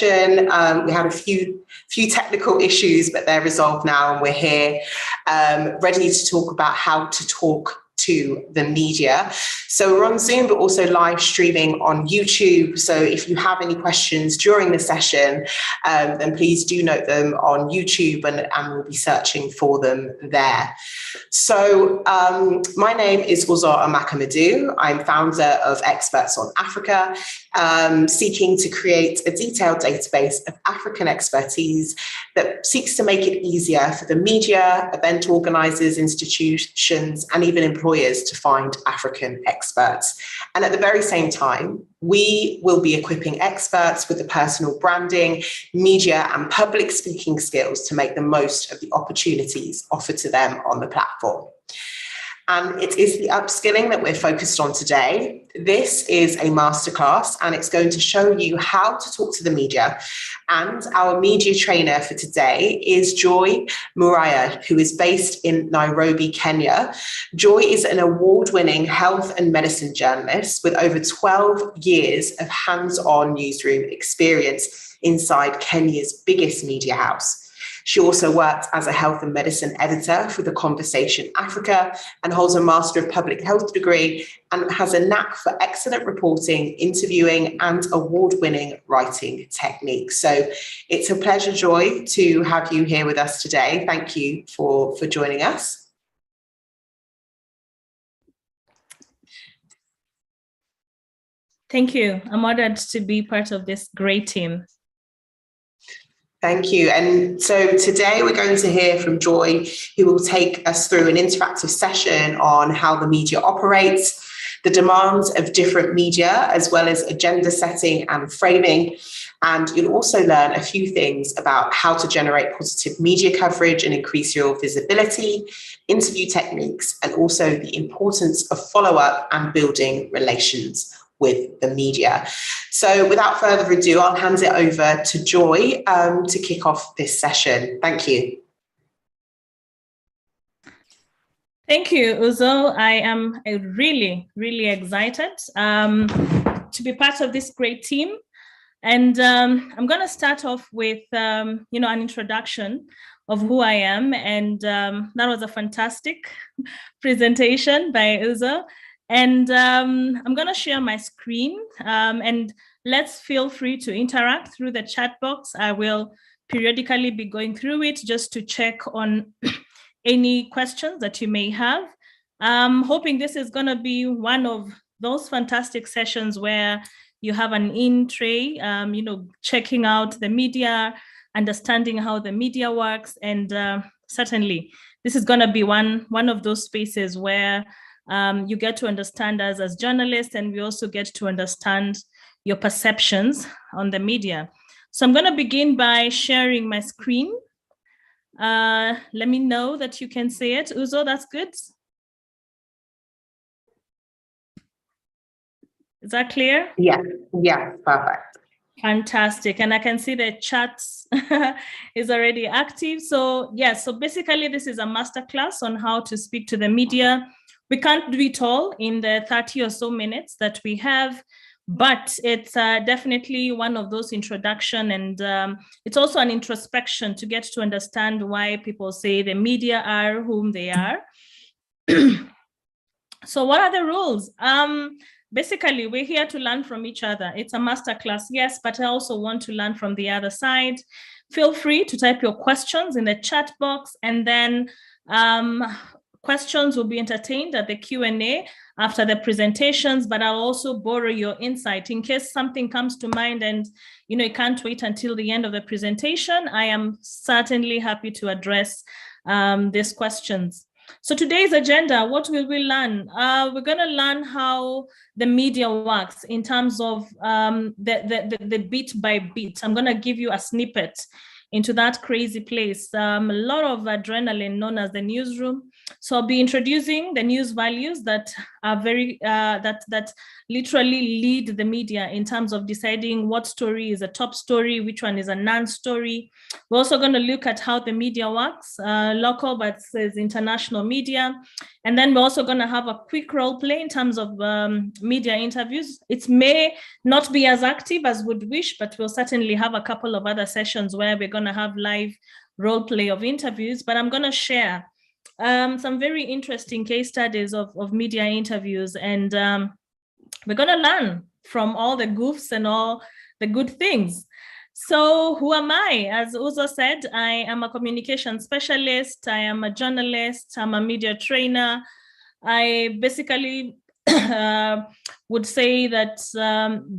We had a few technical issues, but they're resolved now, and we're here ready to talk about how to talk to the media. So we're on Zoom, but also live streaming on YouTube. So if you have any questions during the session, then please do note them on YouTube, and we'll be searching for them there. So my name is Uzo Amakamadu. I'm founder of Experts on Africa, seeking to create a detailed database of African expertise that seeks to make it easier for the media, event organizers, institutions, and even employers to find African experts. And at the very same time, we will be equipping experts with the personal branding, media, and public speaking skills to make the most of the opportunities offered to them on the platform. And it is the upskilling that we're focused on today. This is a masterclass, and it's going to show you how to talk to the media. And our media trainer for today is Joy Muriah, who is based in Nairobi, Kenya. Joy is an award-winning health and medicine journalist with over 12 years of hands-on newsroom experience inside Kenya's biggest media house. She also worked as a health and medicine editor for The Conversation Africa and holds a Master of Public Health degree and has a knack for excellent reporting, interviewing, and award-winning writing techniques. So it's a pleasure, Joy, to have you here with us today. Thank you for joining us. Thank you. I'm honored to be part of this great team. Thank you. And so today we're going to hear from Joy, who will take us through an interactive session on how the media operates, the demands of different media, as well as agenda setting and framing. And you'll also learn a few things about how to generate positive media coverage and increase your visibility, interview techniques, and also the importance of follow-up and building relations with the media. So without further ado, I'll hand it over to Joy to kick off this session. Thank you. Thank you, Uzo. I am really, really excited to be part of this great team. And I'm going to start off with, an introduction of who I am. And that was a fantastic presentation by Uzo. And I'm going to share my screen, and let's feel free to interact through the chat box. I will periodically be going through it just to check on any questions that you may have. I'm hoping this is going to be one of those fantastic sessions where you have an in tray, checking out the media, understanding how the media works. And certainly this is going to be one of those spaces where you get to understand us as journalists, and we also get to understand your perceptions on the media. So I'm going to begin by sharing my screen. Let me know that you can see it. Uzo, that's good. Is that clear? Yeah, perfect. Fantastic. And I can see the chat is already active. So so basically this is a masterclass on how to speak to the media. We can't do it all in the 30 or so minutes that we have, but it's definitely one of those introduction, and it's also an introspection to get to understand why people say the media are whom they are. So what are the rules? Basically, we're here to learn from each other. It's a masterclass, yes, but I also want to learn from the other side. Feel free to type your questions in the chat box, and then questions will be entertained at the Q&A after the presentations, but I'll also borrow your insight in case something comes to mind and you can't wait until the end of the presentation. I am certainly happy to address these questions. So today's agenda, what will we learn? We're going to learn how the media works in terms of the bit by bit. I'm going to give you a snippet into that crazy place. A lot of adrenaline known as the newsroom. So I'll be introducing the news values that are very, that literally lead the media in terms of deciding what story is a top story, which one is a non-story. We're also going to look at how the media works, local versus international media. And then we're also going to have a quick role play in terms of media interviews. It may not be as active as would wish, but we'll certainly have a couple of other sessions where we're going to have live role play of interviews. But I'm going to share some very interesting case studies of media interviews, and we're going to learn from all the goofs and all the good things. So who am I? As Uzo said, I am a communication specialist. I am a journalist. I'm a media trainer. I basically would say that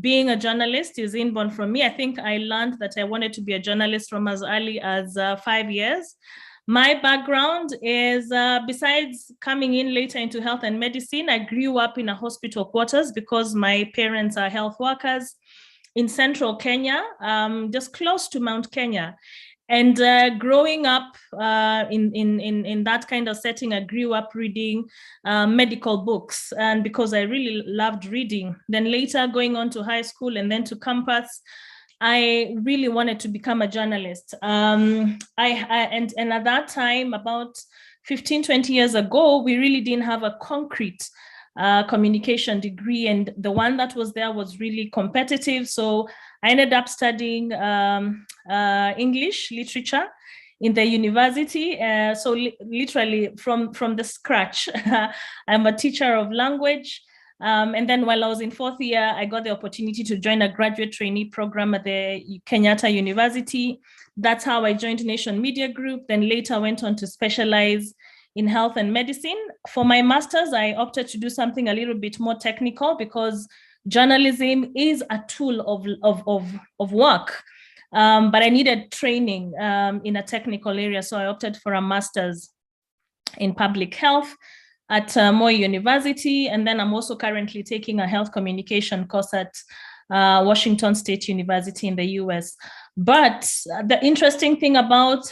being a journalist is inborn from me. I think I learned that I wanted to be a journalist from as early as 5 years. My background is, besides coming in later into health and medicine, I grew up in a hospital quarters because my parents are health workers in central Kenya, just close to Mount Kenya. And growing up in that kind of setting, I grew up reading medical books, and because I really loved reading. Then later going on to high school and then to campus, I really wanted to become a journalist. And at that time, about 15, 20 years ago, we really didn't have a concrete communication degree, and the one that was there was really competitive. So I ended up studying English literature in the university. So literally from the scratch, I'm a teacher of language. And then while I was in fourth year, I got the opportunity to join a graduate trainee program at the Kenyatta University. That's how I joined Nation Media Group. Then later went on to specialize in health and medicine. For my master's, I opted to do something a little bit more technical because journalism is a tool of work. But I needed training in a technical area. So I opted for a master's in public health at Moi University. And then I'm also currently taking a health communication course at Washington State University in the US. But the interesting thing about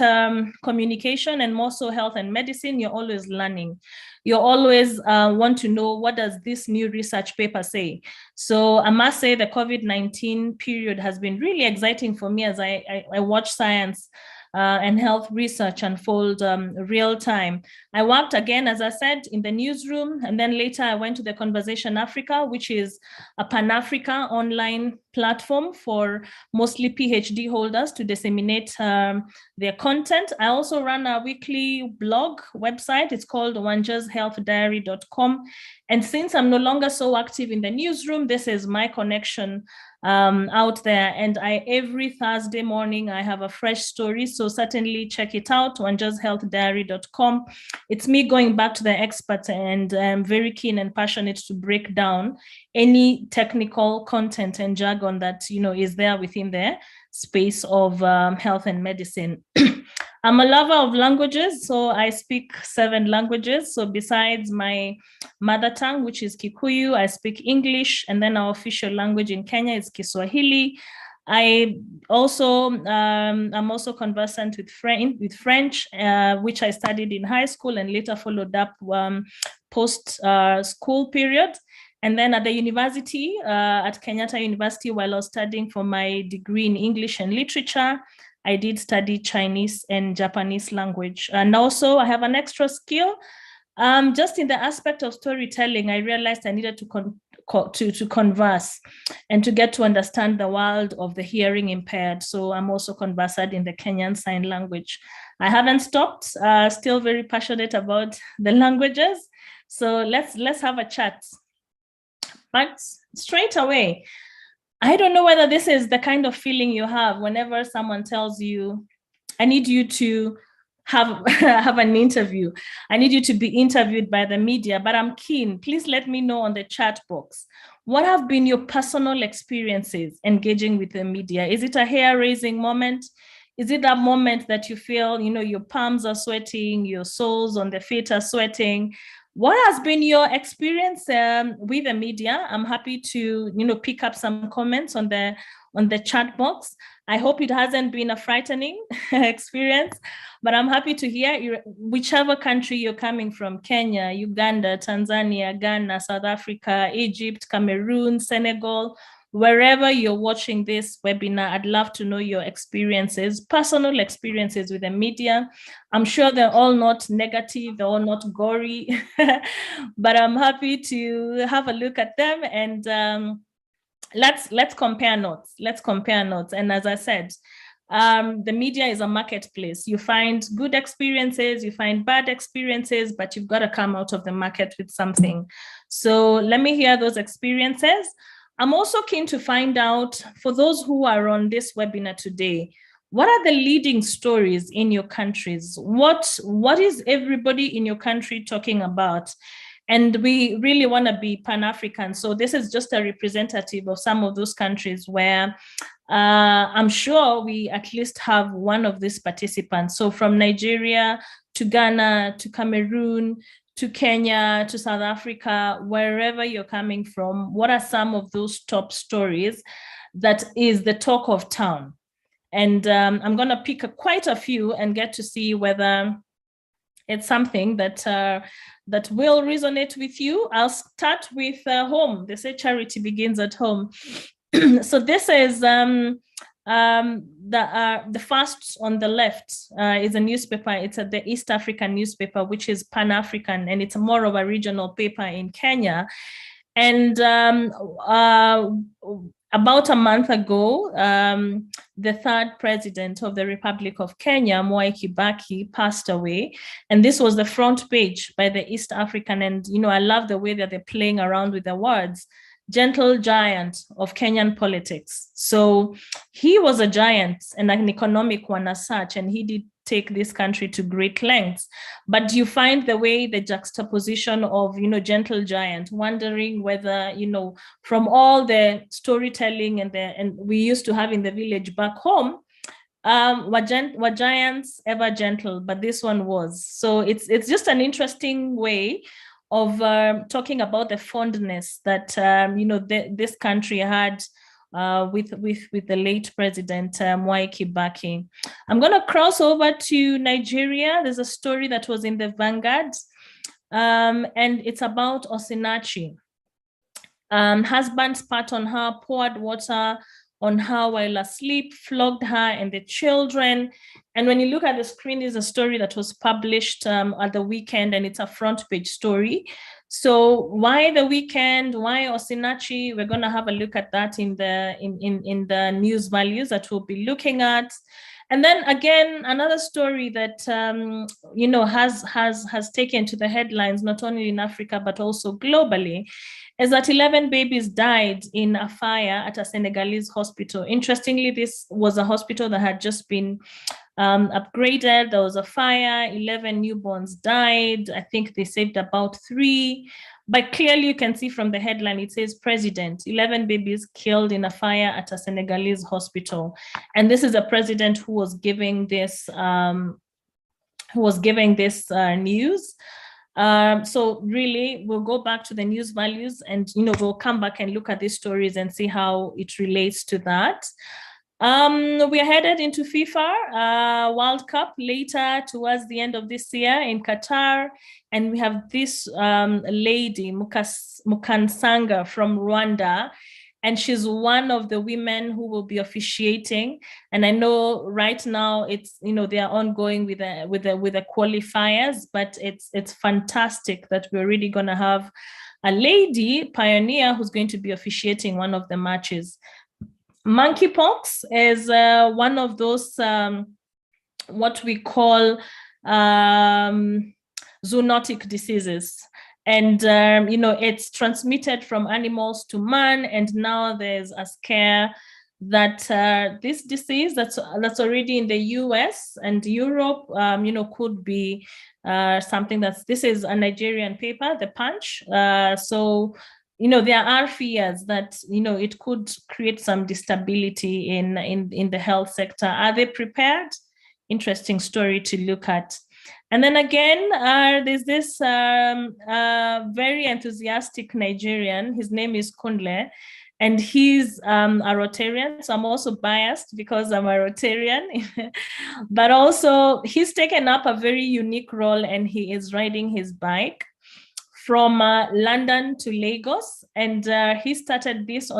communication and more so health and medicine, you're always learning. You always want to know, what does this new research paper say? So I must say the COVID-19 period has been really exciting for me as I watch science and health research unfold real time. I worked again, as I said, in the newsroom, and then later I went to the Conversation Africa, which is a Pan-Africa online platform for mostly PhD holders to disseminate their content. I also run a weekly blog website. It's called wanjashealthdiary.com. And since I'm no longer so active in the newsroom, this is my connection out there. And every Thursday morning, I have a fresh story. So certainly check it out, wanjashealthdiary.com. It's me going back to the experts, and I'm very keen and passionate to break down any technical content and jargon that is there within the space of health and medicine. I'm a lover of languages, so I speak 7 languages. So besides my mother tongue, which is Kikuyu, I speak English, and then our official language in Kenya is Kiswahili. I'm also conversant with French, which I studied in high school and later followed up post-school period. And then at the university, at Kenyatta University, while I was studying for my degree in English and literature, I did study Chinese and Japanese language. And also I have an extra skill. Just in the aspect of storytelling, I realized I needed to converse and to get to understand the world of the hearing impaired. So I'm also conversant in the Kenyan Sign Language. I haven't stopped, still very passionate about the languages. So let's have a chat. But straight away, I don't know whether this is the kind of feeling you have whenever someone tells you, I need you to have an interview. I need you to be interviewed by the media, but I'm keen. Please let me know on the chat box. What have been your personal experiences engaging with the media? Is it a hair-raising moment? Is it that moment that you feel, your palms are sweating, your soles on the feet are sweating? What has been your experience with the media? I'm happy to, pick up some comments on the on the chat box. I hope it hasn't been a frightening experience, but I'm happy to hear whichever country you're coming from, Kenya, Uganda, Tanzania, Ghana, South Africa, Egypt, Cameroon, Senegal, wherever you're watching this webinar, I'd love to know your experiences, personal experiences with the media. I'm sure they're all not negative, they're all not gory, but I'm happy to have a look at them, and let's compare notes. Let's compare notes. And as I said, the media is a marketplace. You find good experiences, you find bad experiences, but you've got to come out of the market with something. So let me hear those experiences. I'm also keen to find out, for those who are on this webinar today, what are the leading stories in your countries? What is everybody in your country talking about? And we really want to be Pan-African. So this is just a representative of some of those countries where I'm sure we at least have one of these participants. So from Nigeria to Ghana to Cameroon to Kenya to South Africa, wherever you're coming from, what are some of those top stories that is the talk of town? And I'm going to pick quite a few and get to see whether it's something that that will resonate with you. I'll start with home. They say charity begins at home. So this is the first on the left is a newspaper. It's the East African newspaper, which is Pan-African, and it's more of a regional paper in Kenya. And about a month ago, the third president of the Republic of Kenya, Mwai Kibaki, passed away. And this was the front page by the East African. And, you know, I love the way that they're playing around with the words, gentle giant of Kenyan politics. So he was a giant and an economic one as such, and he did take this country to great lengths. But you find the way, the juxtaposition of, you know, gentle giant, wondering whether, you know, from all the storytelling and we used to have in the village back home, were giants ever gentle? But this one was. So it's just an interesting way of talking about the fondness that you know, this country had with the late president Mwai Kibaki. I'm going to cross over to Nigeria. There's a story that was in the Vanguard, and it's about Osinachi. Husband spat on her, poured water on her while asleep, flogged her and the children. And when you look at the screen, is a story that was published at the weekend, and it's a front page story. So why the weekend? Why Osinachi? We're going to have a look at that in the news values that we'll be looking at. And then again, another story that you know, has taken to the headlines, not only in Africa but also globally, is that 11 babies died in a fire at a Senegalese hospital. Interestingly, this was a hospital that had just been upgraded. There was a fire, 11 newborns died. I think they saved about 3. But clearly you can see from the headline, it says president, 11 babies killed in a fire at a Senegalese hospital. And this is a president who was giving this news. So really, we'll go back to the news values, and, you know, we'll come back and look at these stories and see how it relates to that. We are headed into FIFA World Cup later towards the end of this year in Qatar. And we have this lady, Mukansanga from Rwanda. And she's one of the women who will be officiating. And I know right now it's, you know, they are ongoing with the qualifiers, but it's fantastic that we're really going to have a lady pioneer who's going to be officiating one of the matches. Monkeypox is one of those what we call zoonotic diseases. And, you know, it's transmitted from animals to man. And now there's a scare that this disease that's already in the US and Europe, you know, could be something this is a Nigerian paper, The Punch. So, you know, there are fears that, you know, it could create some instability in the health sector. Are they prepared? Interesting story to look at. And then again, there's this very enthusiastic Nigerian. His name is Kunle. and he's a Rotarian. So I'm also biased because I'm a Rotarian, but also he's taken up a very unique role, and he is riding his bike from London to Lagos, and he started this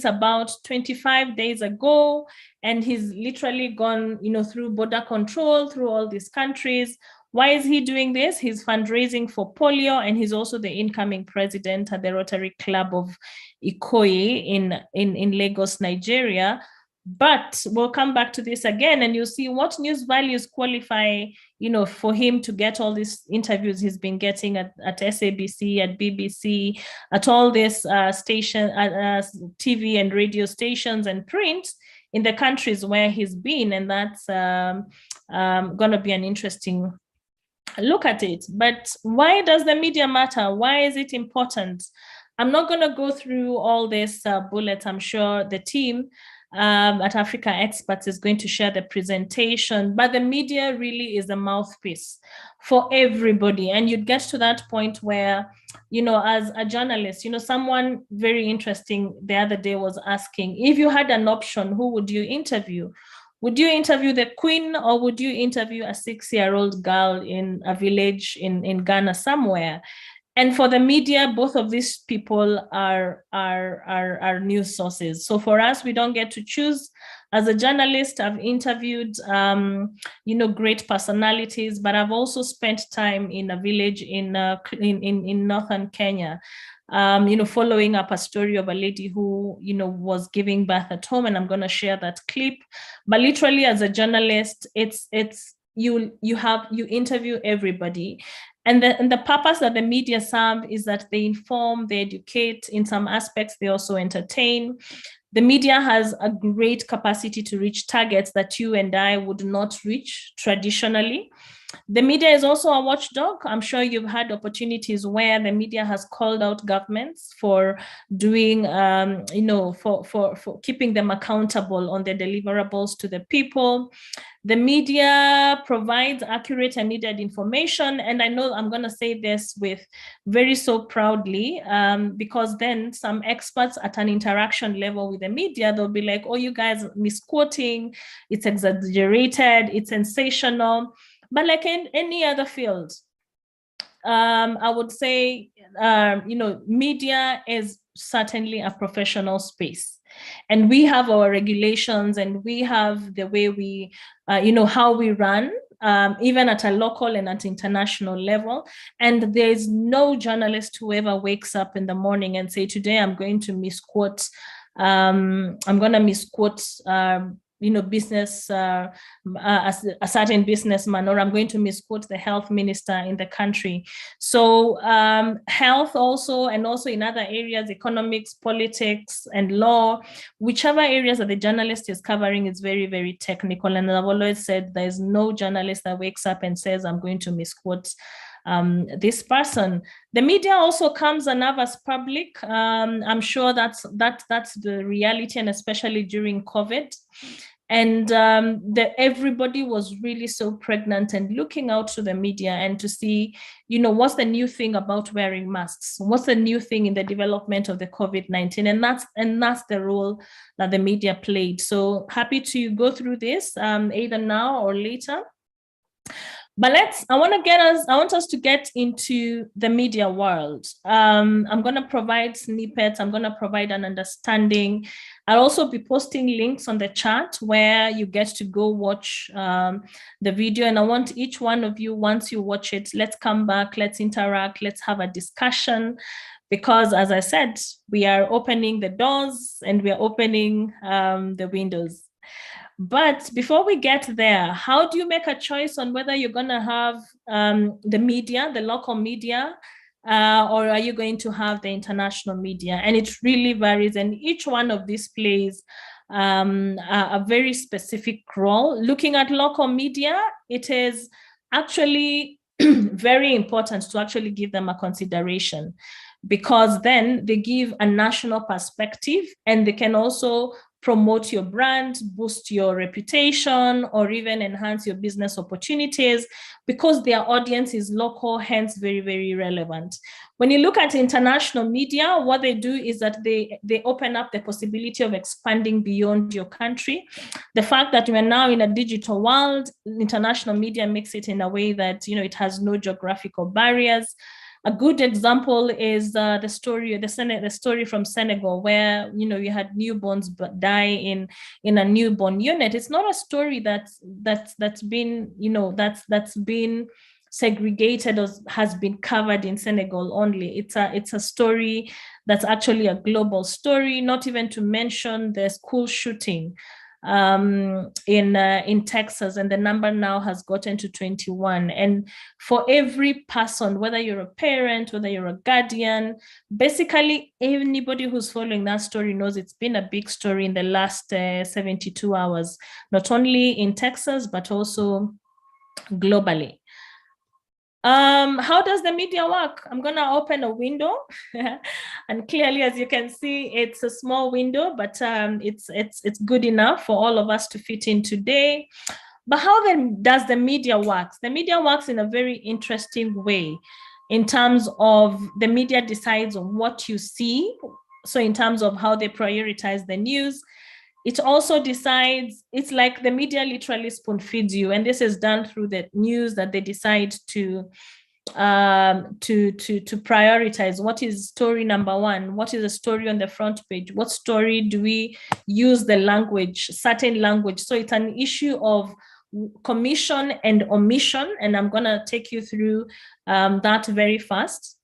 about 25 days ago, and he's literally gone, through border control, through all these countries. Why is he doing this? He's fundraising for polio, and he's also the incoming president at the Rotary Club of Ikoyi in Lagos, Nigeria. But we'll come back to this again, and you'll see what news values qualify, for him to get all these interviews he's been getting at SABC, at BBC, at all these TV and radio stations and print in the countries where he's been. And that's going to be an interesting look at it. But why does the media matter? Why is it important? I'm not going to go through all these bullets. I'm sure the team at Africa Experts is going to share the presentation, but the media really is a mouthpiece for everybody. And you'd get to that point where, as a journalist, someone very interesting the other day was asking, if you had an option, who would you interview? Would you interview the Queen, or would you interview a 6-year-old girl in a village in Ghana somewhere? And for the media, both of these people are news sources. So for us, we don't get to choose. As a journalist, I've interviewed, great personalities, but I've also spent time in a village in northern Kenya, following up a story of a lady who, was giving birth at home, and I'm going to share that clip. But literally, as a journalist, you interview everybody. And the purpose that the media serve is that they inform, they educate, in some aspects, they also entertain. The media has a great capacity to reach targets that you and I would not reach traditionally. The media is also a watchdog. I'm sure you've had opportunities where the media has called out governments for doing, for keeping them accountable on their deliverables to the people. The media provides accurate and needed information. And I know I'm going to say this with very so proudly, because then some experts at an interaction level with the media, they'll be like, oh, you guys misquoting, it's exaggerated, it's sensational. But like in any other field, I would say, media is certainly a professional space. And we have our regulations, and we have the way we, how we run, even at a local and at international level. And there's no journalist who ever wakes up in the morning and say, today I'm going to misquote, business, a certain businessman, or I'm going to misquote the health minister in the country. So health also, and also in other areas, economics, politics, and law, whichever areas that the journalist is covering is very, very technical. And I've always said there's no journalist that wakes up and says, I'm going to misquote this person. The media also comes a nervous public. I'm sure that's the reality, and especially during COVID. And everybody was really so pregnant and looking out to the media and to see, what's the new thing about wearing masks? What's the new thing in the development of the COVID-19? And that's the role that the media played. So happy to go through this either now or later. But I want us to get into the media world. I'm going to provide snippets. I'm going to provide an understanding. I'll also be posting links on the chat where you get to go watch the video. And I want each one of you, once you watch it, let's come back, let's interact, let's have a discussion. Because as I said, we are opening the doors and we are opening the windows. But before we get there, how do you make a choice on whether you're going to have the media, the local media, or are you going to have the international media? And it really varies. And each one of these plays a very specific role. Looking at local media, it is actually very important to actually give them a consideration, because then they give a national perspective, and they can also promote your brand, boost your reputation, or even enhance your business opportunities, because their audience is local, hence very, very relevant. When you look at international media, what they do is that they open up the possibility of expanding beyond your country. The fact that we're now in a digital world, international media makes it in a way that, you know, it has no geographical barriers. A good example is the story from Senegal, where, you know, you had newborns die in a newborn unit. It's not a story that's been, you know, that's been segregated or has been covered in Senegal only. It's a story that's actually a global story. Not even to mention the school shooting in Texas, and the number now has gotten to 21. And for every person, whether you're a parent, whether you're a guardian, basically anybody who's following that story knows it's been a big story in the last 72 hours, not only in Texas, but also globally. How does the media work? I'm going to open a window and clearly, as you can see, it's a small window, but it's good enough for all of us to fit in today. But how then does the media work? The media works in a very interesting way in terms of the media decides on what you see. So in terms of how they prioritize the news, it also decides, it's like the media literally spoon feeds you. And this is done through the news that they decide to prioritize. What is story number one? What is the story on the front page? What story do we use the language, certain language? So it's an issue of commission and omission. And I'm going to take you through that very fast.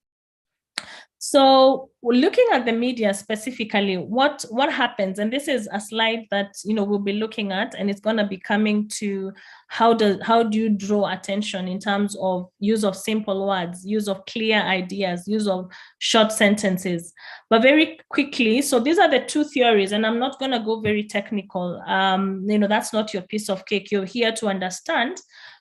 So looking at the media specifically, what happens, and this is a slide that, you know, we'll be looking at, and it's going to be coming to how do you draw attention in terms of use of simple words, use of clear ideas, use of short sentences. But very quickly, so these are the two theories, and I'm not going to go very technical. You know, that's not your piece of cake. You're here to understand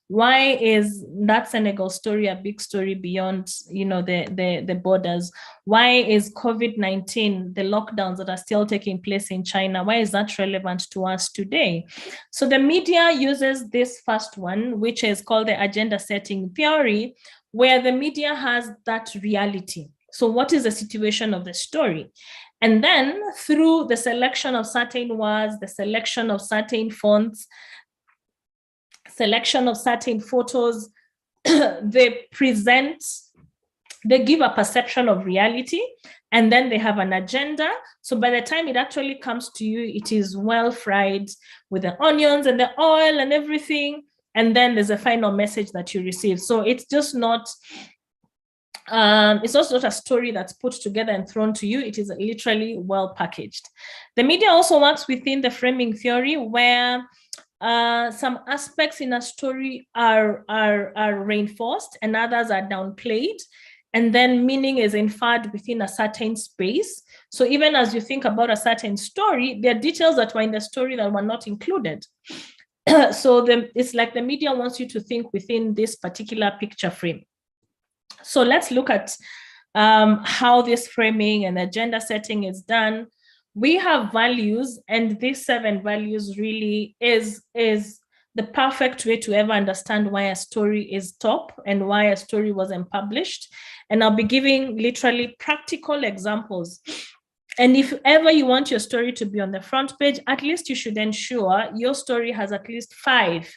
why is that Senegal story a big story beyond, you know, the borders? Why is COVID-19, the lockdowns that are still taking place in China, why is that relevant to us today? So the media uses this first one, which is called the agenda setting theory, where the media has that reality. So what is the situation of the story? And then through the selection of certain words, the selection of certain fonts, selection of certain photos, they give a perception of reality, and then they have an agenda. So by the time it actually comes to you, it is well fried with the onions and the oil and everything. And then there's a final message that you receive. So it's just not, it's also not a story that's put together and thrown to you. It is literally well packaged. The media also works within the framing theory, where some aspects in a story are reinforced and others are downplayed, and then meaning is inferred within a certain space. So even as you think about a certain story, there are details that were in the story that were not included. So it's like the media wants you to think within this particular picture frame. So let's look at how this framing and agenda setting is done. We have values, and these 7 values really is the perfect way to ever understand why a story is top and why a story wasn't published. And I'll be giving literally practical examples. And if ever you want your story to be on the front page, at least you should ensure your story has at least 5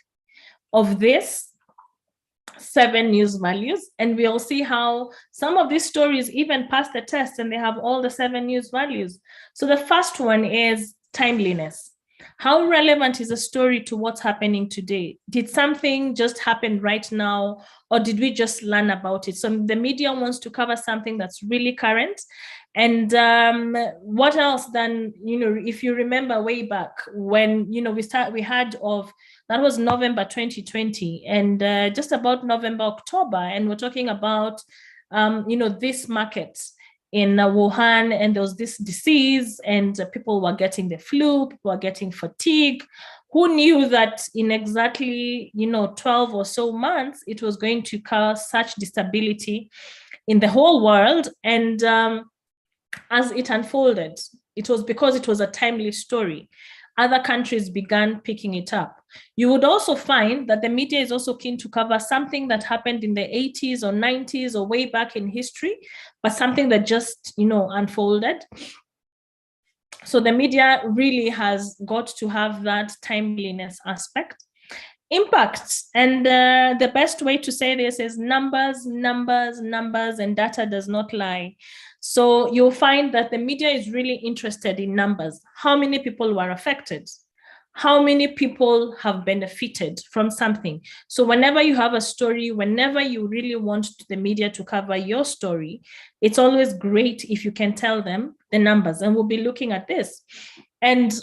of this 7 news values, and we'll see how some of these stories even pass the test and they have all the 7 news values. So the first one is timeliness. How relevant is a story to what's happening today? Did something just happen right now, or did we just learn about it? So the media wants to cover something that's really current. And what else then, you know, if you remember way back when, you know, we had of, that was November 2020, and just about November, October, and we're talking about, you know, this market in Wuhan, and there was this disease, and people were getting the flu, people were getting fatigue. Who knew that in exactly, you know, 12 or so months, it was going to cause such disability in the whole world? And as it unfolded, it was because it was a timely story. Other countries began picking it up. You would also find that the media is also keen to cover something that happened in the 80s or 90s or way back in history, but something that just, unfolded. So the media really has got to have that timeliness aspect. Impact, and the best way to say this is numbers, and data does not lie. So you'll find that the media is really interested in numbers. How many people were affected? How many people have benefited from something? So whenever you have a story, whenever you really want the media to cover your story, it's always great if you can tell them the numbers, and we'll be looking at this. And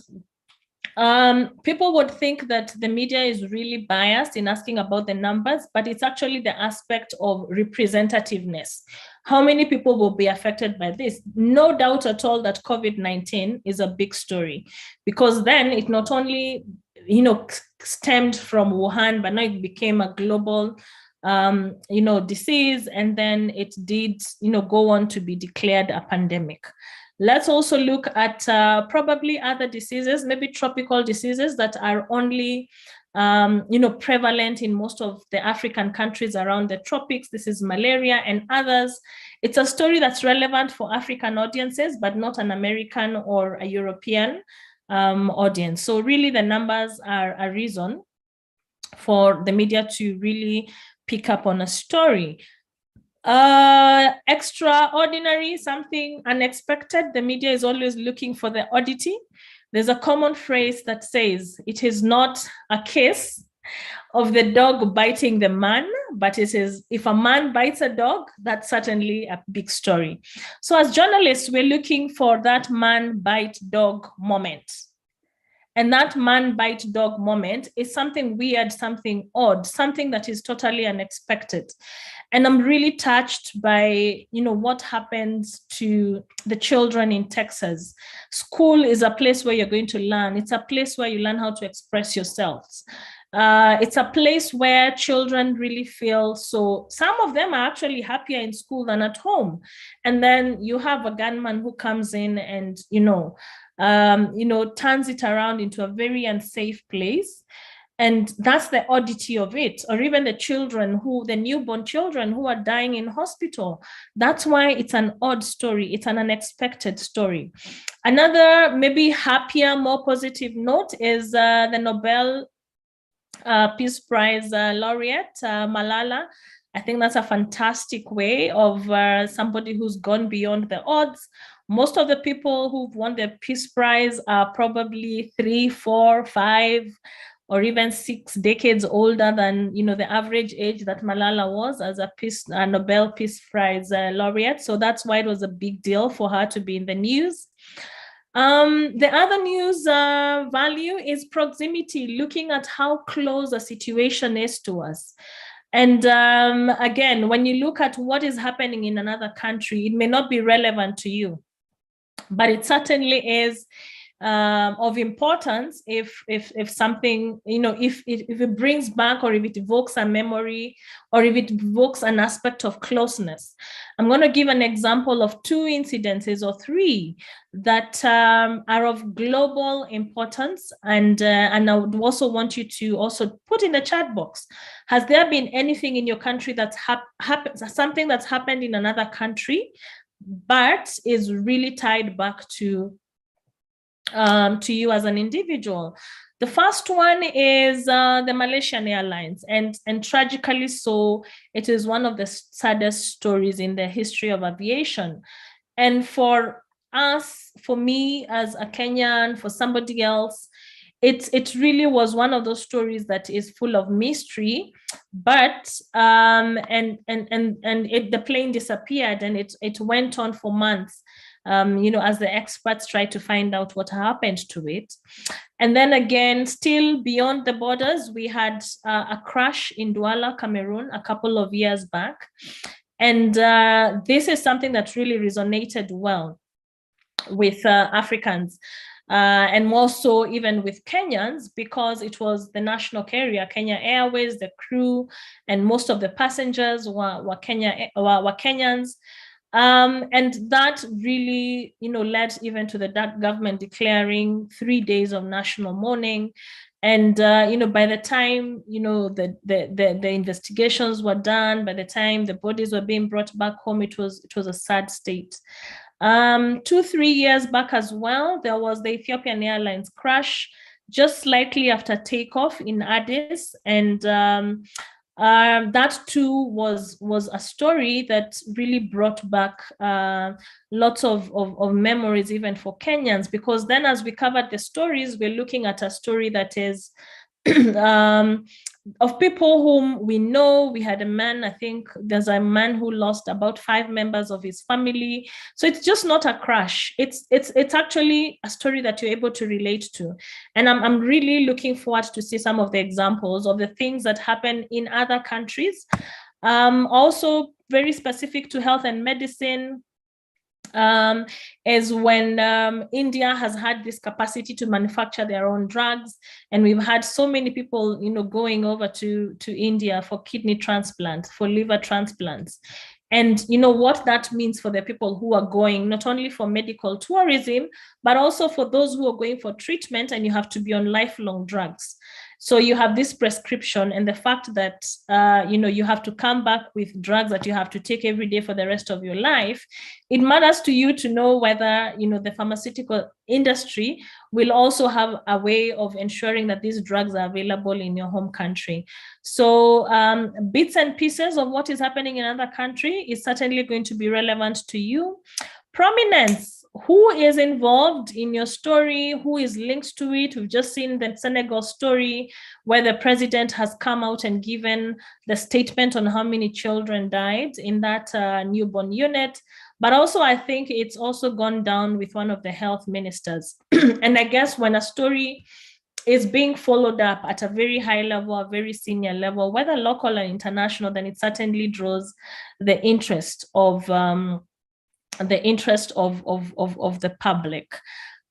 people would think that the media is really biased in asking about the numbers, but it's actually the aspect of representativeness. How many people will be affected by this? No doubt at all that COVID-19 is a big story, because then it not only, stemmed from Wuhan, but now it became a global disease, and then it did, go on to be declared a pandemic. Let's also look at probably other diseases, maybe tropical diseases that are only, prevalent in most of the African countries around the tropics. This is malaria and others. It's a story that's relevant for African audiences, but not an American or a European audience. So really the numbers are a reason for the media to really pick up on a story. Extraordinary, something unexpected. The media is always looking for the oddity. There's a common phrase that says, it is not a case of the dog biting the man, but it is, if a man bites a dog, that's certainly a big story. So as journalists, we're looking for that man bite dog moment. And that man bite dog moment is something weird, something odd, something that is totally unexpected. And I'm really touched by, what happens to the children in Texas. School is a place where you're going to learn. It's a place where you learn how to express yourselves. It's a place where children really feel, so some of them are actually happier in school than at home. And then you have a gunman who comes in and, turns it around into a very unsafe place. And that's the oddity of it. Or even the newborn children who are dying in hospital. That's why it's an odd story. It's an unexpected story. Another maybe happier, more positive note is the Nobel Peace Prize laureate, Malala. I think that's a fantastic way of somebody who's gone beyond the odds. Most of the people who've won the Peace Prize are probably 3, 4, 5, or even 6 decades older than the average age that Malala was as a Nobel Peace Prize laureate. So that's why it was a big deal for her to be in the news. The other news value is proximity, looking at how close a situation is to us. And again, when you look at what is happening in another country, it may not be relevant to you, but it certainly is of importance if something, if it brings back, or if it evokes a memory, or if it evokes an aspect of closeness. I'm going to give an example of 2 incidences or 3 that are of global importance, and I would also want you to also put in the chat box. Has there been anything in your country that's something that's happened in another country, but is really tied back to you as an individual? The first one is the Malaysian Airlines, and tragically so, it is one of the saddest stories in the history of aviation. And for us, for me as a Kenyan, for somebody else, it really was one of those stories that is full of mystery. But the plane disappeared, and it went on for months. As the experts try to find out what happened to it. And then again, still beyond the borders, we had a crash in Dwala, Cameroon, a couple of years back. And this is something that really resonated well with Africans, and more so even with Kenyans, because it was the national carrier, Kenya Airways, the crew, and most of the passengers were Kenyans. And that really, led even to the government declaring 3 days of national mourning. And, by the time, the investigations were done, by the time the bodies were being brought back home, it was a sad state. 2-3 years back as well, there was the Ethiopian Airlines crash just slightly after takeoff in Addis. And that too was a story that really brought back lots of memories even for Kenyans, because then as we covered the stories, we're looking at a story that is of people whom we know. We had a man, I think there's a man who lost about 5 members of his family. So it's just not a crash. It's actually a story that you're able to relate to. And I'm really looking forward to see some of the examples of the things that happen in other countries. Also very specific to health and medicine, is when India has had this capacity to manufacture their own drugs. And we've had so many people, going over to India for kidney transplants, for liver transplants. And what that means for the people who are going, not only for medical tourism, but also for those who are going for treatment, and you have to be on lifelong drugs. So you have this prescription, and the fact that, you have to come back with drugs that you have to take every day for the rest of your life. It matters to you to know whether, the pharmaceutical industry will also have a way of ensuring that these drugs are available in your home country. So bits and pieces of what is happening in another country is certainly going to be relevant to you. Prominence. Who is involved in your story? Who is linked to it? We've just seen the Senegal story where the president has come out and given the statement on how many children died in that newborn unit. But also, I think it's also gone down with one of the health ministers. And I guess when a story is being followed up at a very high level, a very senior level, whether local or international, then it certainly draws the interest of the public.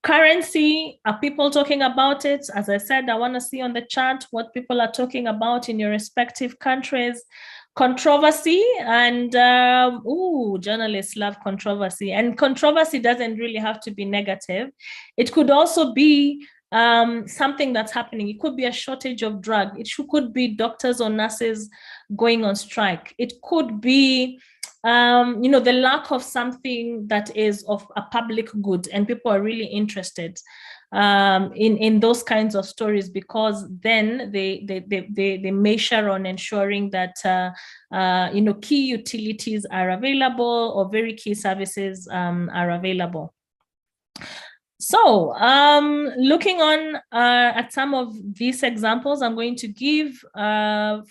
Currency, are people talking about it? As I said, I want to see on the chart what people are talking about in your respective countries. Controversy, and journalists love controversy, and controversy doesn't really have to be negative. It could also be something that's happening. It could be a shortage of drug. It could be doctors or nurses going on strike. It could be the lack of something that is of a public good, and people are really interested in those kinds of stories, because then they measure on ensuring that key utilities are available, or very key services are available. So looking on at some of these examples I'm going to give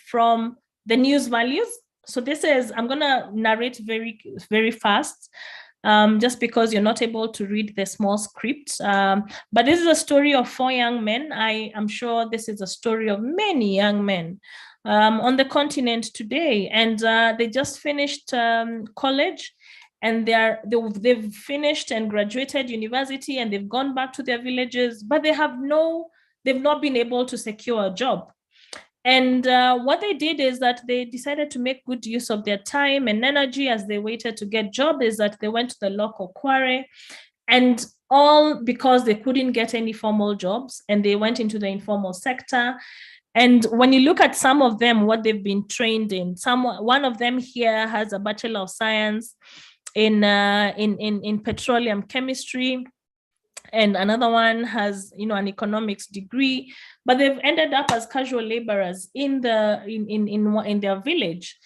from the news values. So this is, I'm going to narrate very, very fast, just because you're not able to read the small script. But this is a story of 4 young men. I am sure this is a story of many young men on the continent today. And they just finished college, and they've finished and graduated university, and they've gone back to their villages, but they've not been able to secure a job. And what they did is that they decided to make good use of their time and energy as they waited to get jobs, is that they went to the local quarry, and all because they couldn't get any formal jobs, and they went into the informal sector. And when you look at some of them, what they've been trained in, one of them here has a Bachelor of Science in petroleum chemistry, and another one has an economics degree, but they've ended up as casual laborers in their village.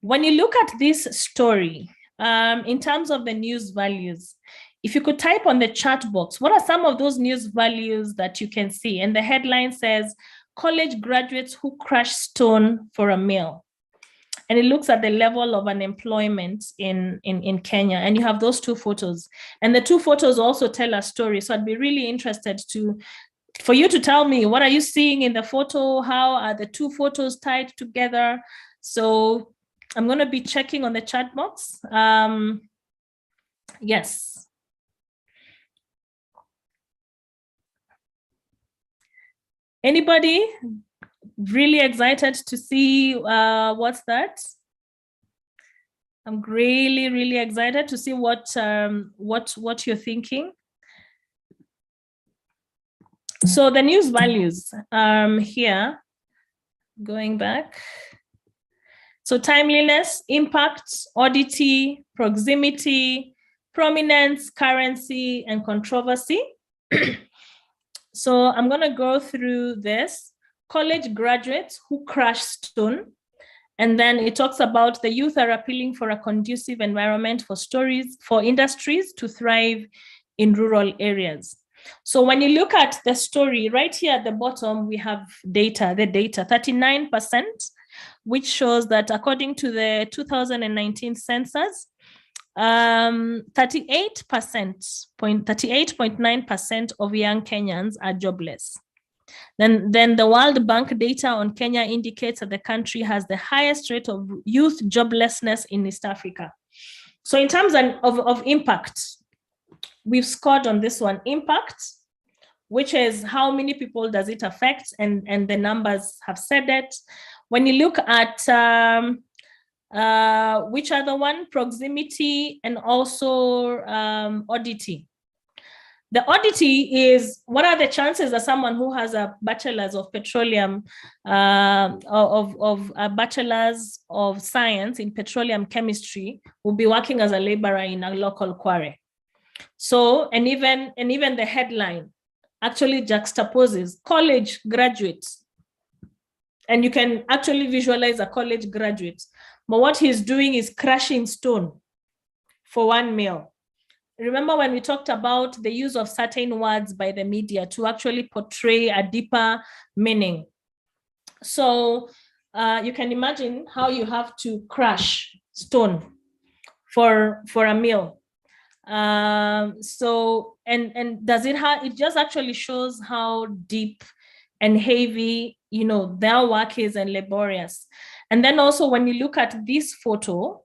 When you look at this story, in terms of the news values, if you could type on the chat box, what are some of those news values that you can see? And the headline says, college graduates who crush stone for a meal. And it looks at the level of unemployment in Kenya. And you have those 2 photos. And the 2 photos also tell a story. So I'd be really interested for you to tell me, what are you seeing in the photo? How are the 2 photos tied together? So I'm going to be checking on the chat box. Yes. Anybody really excited to see what's that? I'm really, really excited to see what you're thinking. So the news values here, going back. So timeliness, impact, oddity, proximity, prominence, currency, and controversy. So I'm going to go through this. College graduates who crash stone. And then it talks about the youth are appealing for a conducive environment for industries to thrive in rural areas. So when you look at the story right here at the bottom, we have the data, 39%, which shows that according to the 2019 census, 38.9% of young Kenyans are jobless. Then the World Bank data on Kenya indicates that the country has the highest rate of youth joblessness in East Africa. So in terms of impact, we've scored on this one, impact, which is how many people does it affect, and the numbers have said it. When you look at which other one, proximity, and also oddity. The oddity is, what are the chances that someone who has a bachelor's of petroleum, of a bachelor's of science in petroleum chemistry will be working as a laborer in a local quarry? So, and even the headline actually juxtaposes college graduates. And you can actually visualize a college graduate. But what he's doing is crushing stone for 1 meal. Remember when we talked about the use of certain words by the media to actually portray a deeper meaning. So you can imagine how you have to crush stone for a meal. So, and does it have, it just actually shows how deep and heavy, you know, their work is and laborious. And then also when you look at this photo,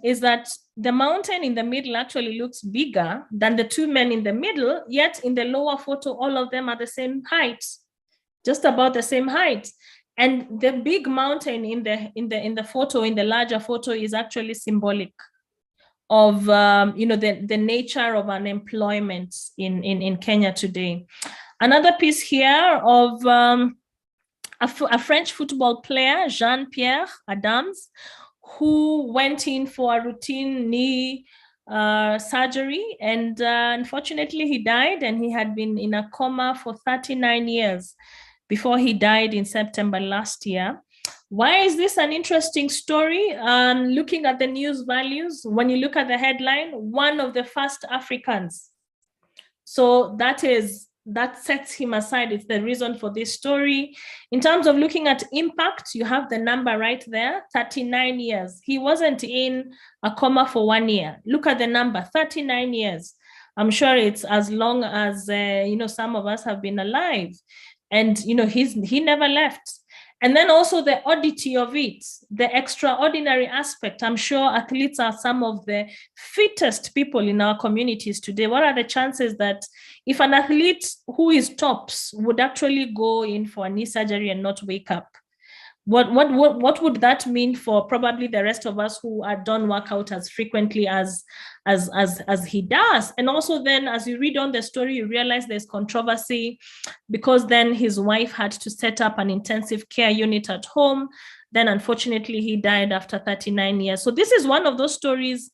is that the mountain in the middle actually looks bigger than the two men in the middle, yet in the lower photo, all of them are the same height, just about the same height. And the big mountain in the photo, in the larger photo, is actually symbolic of you know, the nature of unemployment in Kenya today. Another piece here of a French football player, Jean-Pierre Adams, who went in for a routine knee surgery, and unfortunately he died, and he had been in a coma for 39 years before he died in September last year. Why is this an interesting story? Looking at the news values, when you look at the headline, one of the first Africans. So that sets him aside. It's the reason for this story. In terms of looking at impact, you have the number right there, 39 years. He wasn't in a coma for 1 year. Look at the number, 39 years. I'm sure it's as long as, you know, some of us have been alive. And, you know, he never left. And then also the oddity of it, the extraordinary aspect. I'm sure athletes are some of the fittest people in our communities today. What are the chances that if an athlete who is tops would actually go in for a knee surgery and not wake up? What would that mean for probably the rest of us who don't work out as frequently as he does? And also then, as you read on the story, you realize there's controversy because then his wife had to set up an intensive care unit at home. Then unfortunately, he died after 39 years. So this is one of those stories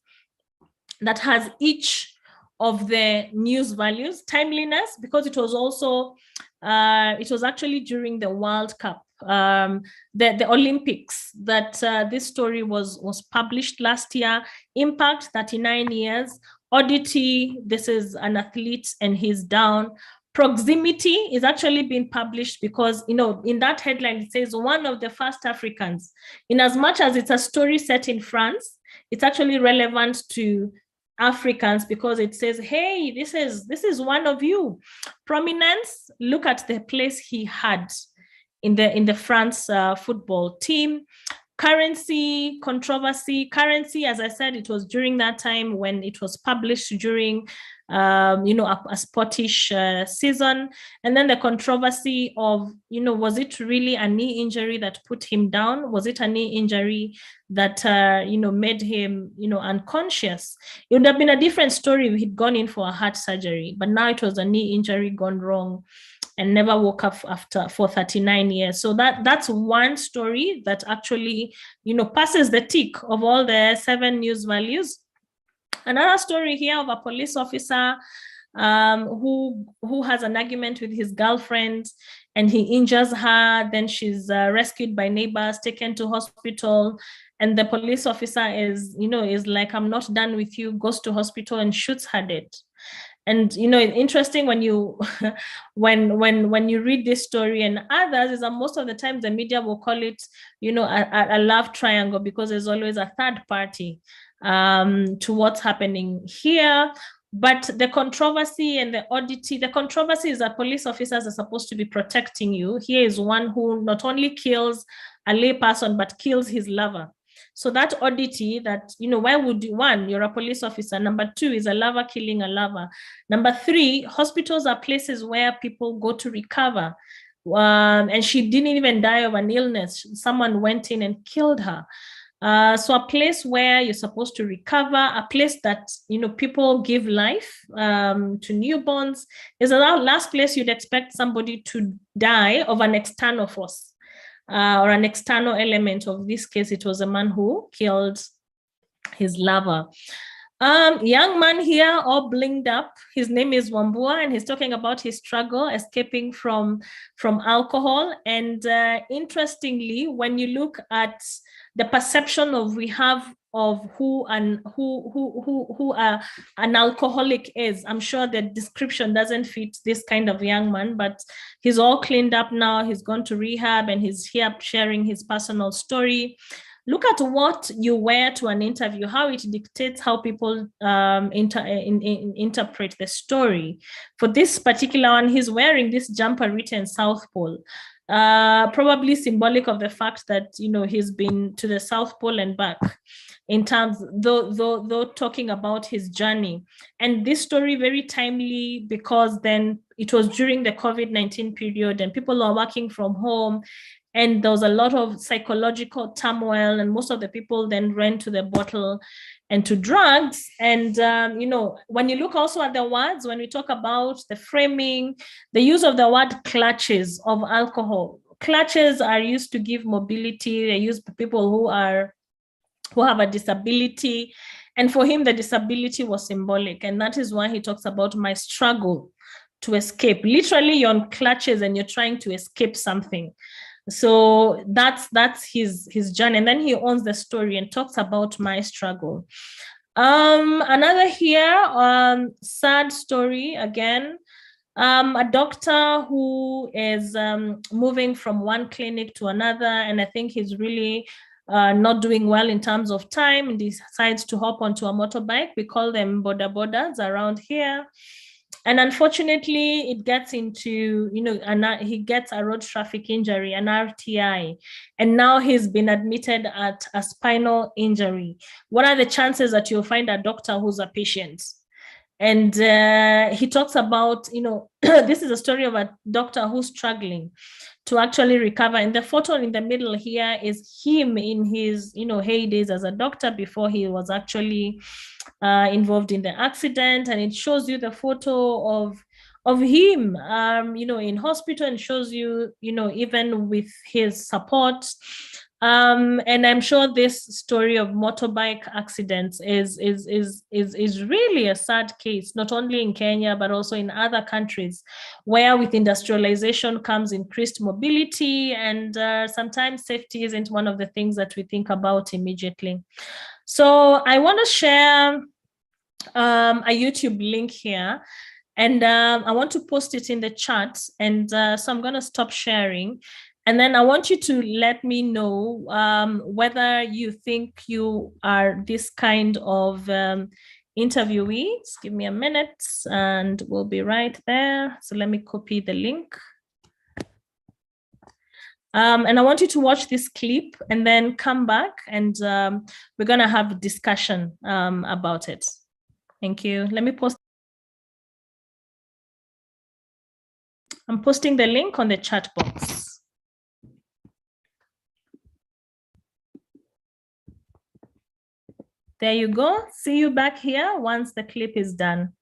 that has each of the news values. Timeliness, because it was also, it was actually during the World Cup, the Olympics, that this story was published last year. Impact, 39 years. Oddity, this is an athlete and he's down. Proximity is actually being published because, you know, in that headline, it says one of the first Africans. In as much as it's a story set in France, it's actually relevant to Africans because it says, hey, this is one of you. Prominence, look at the place he had in the France football team. Currency, controversy. Currency, as I said, it was during that time when it was published during a sportish season. And then the controversy of, was it really a knee injury that put him down? Was it a knee injury that, made him, unconscious? It would have been a different story if he'd gone in for a heart surgery, but now it was a knee injury gone wrong and never woke up for 39 years. So that's one story that actually, passes the tick of all the 7 news values. Another story here of a police officer who has an argument with his girlfriend and he injures her. Then she's rescued by neighbors, taken to hospital. And the police officer is like, I'm not done with you, goes to hospital and shoots her dead. And it's interesting when you when you read this story and others, is that most of the time the media will call it a love triangle, because there's always a third party to what's happening here. But the controversy and the oddity, the controversy is that police officers are supposed to be protecting you. Here is one who not only kills a lay person but kills his lover. So that oddity that, why would you, one, you're a police officer. Number 2 is a lover killing a lover. Number 3, hospitals are places where people go to recover. And she didn't even die of an illness. Someone went in and killed her. So a place where you're supposed to recover, a place that, people give life to newborns, is the last place you'd expect somebody to die of an external force. Or an external element. Of this case, it was a man who killed his lover. Young man here, all blinged up. His name is Wambua, and he's talking about his struggle escaping from alcohol. And interestingly, when you look at the perception we have of who an alcoholic is, I'm sure the description doesn't fit this kind of young man, but he's all cleaned up now. He's gone to rehab and he's here sharing his personal story. Look at what you wear to an interview, how it dictates how people interpret the story. For this particular one, he's wearing this jumper written South Pole. Probably symbolic of the fact that he's been to the South Pole and back, in terms though talking about his journey. And this story very timely, because then it was during the COVID-19 period and people are working from home, and there was a lot of psychological turmoil, and most of the people then ran to the bottle and to drugs. And, when you look also at the words, when we talk about the framing, the use of the word clutches of alcohol. Clutches are used to give mobility. They use people who have a disability. And for him, the disability was symbolic. And that is why he talks about my struggle to escape. Literally, you're on clutches and you're trying to escape something. So that's his journey. And then he owns the story and talks about my struggle. Another here, sad story again. A doctor who is moving from one clinic to another, and I think he's really not doing well in terms of time, and decides to hop onto a motorbike. We call them bodas around here. And unfortunately, it gets into, he gets a road traffic injury, an RTI, and now he's been admitted at a spinal injury. What are the chances that you'll find a doctor who's a patient? And he talks about, this is a story of a doctor who's struggling to actually recover. And the photo in the middle here is him in his, heydays as a doctor before he was actually involved in the accident. And it shows you the photo of him, in hospital, and shows you, even with his support. And I'm sure this story of motorbike accidents is really a sad case, not only in Kenya, but also in other countries, where with industrialization comes increased mobility, and sometimes safety isn't one of the things that we think about immediately. So I want to share a YouTube link here, and I want to post it in the chat. And so I'm going to stop sharing. And then I want you to let me know whether you think you are this kind of interviewee. Just give me a minute and we'll be right there. So let me copy the link. And I want you to watch this clip and then come back, and we're going to have a discussion about it. Thank you. Let me post I'm posting the link on the chat box. There you go. See you back here once the clip is done.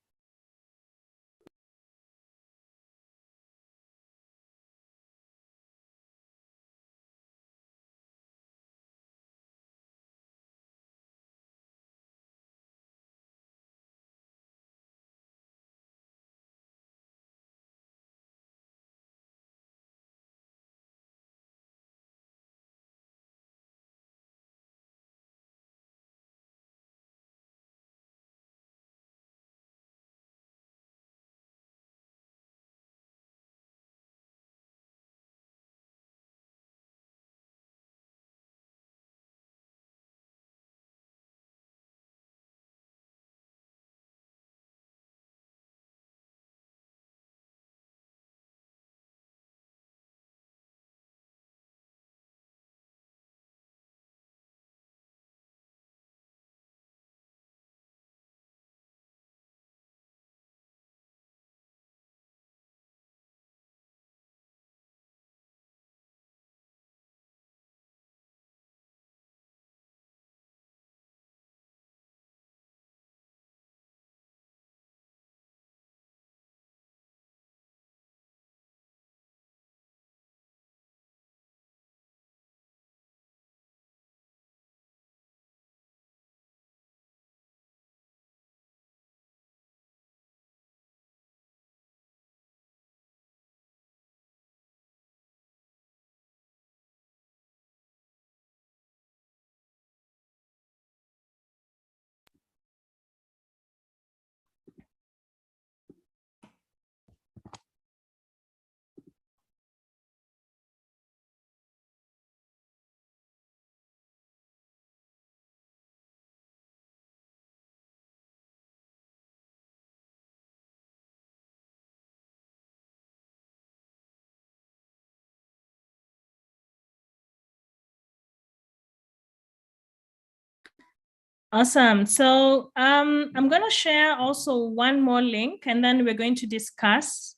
Awesome. So I'm going to share also one more link, and then we're going to discuss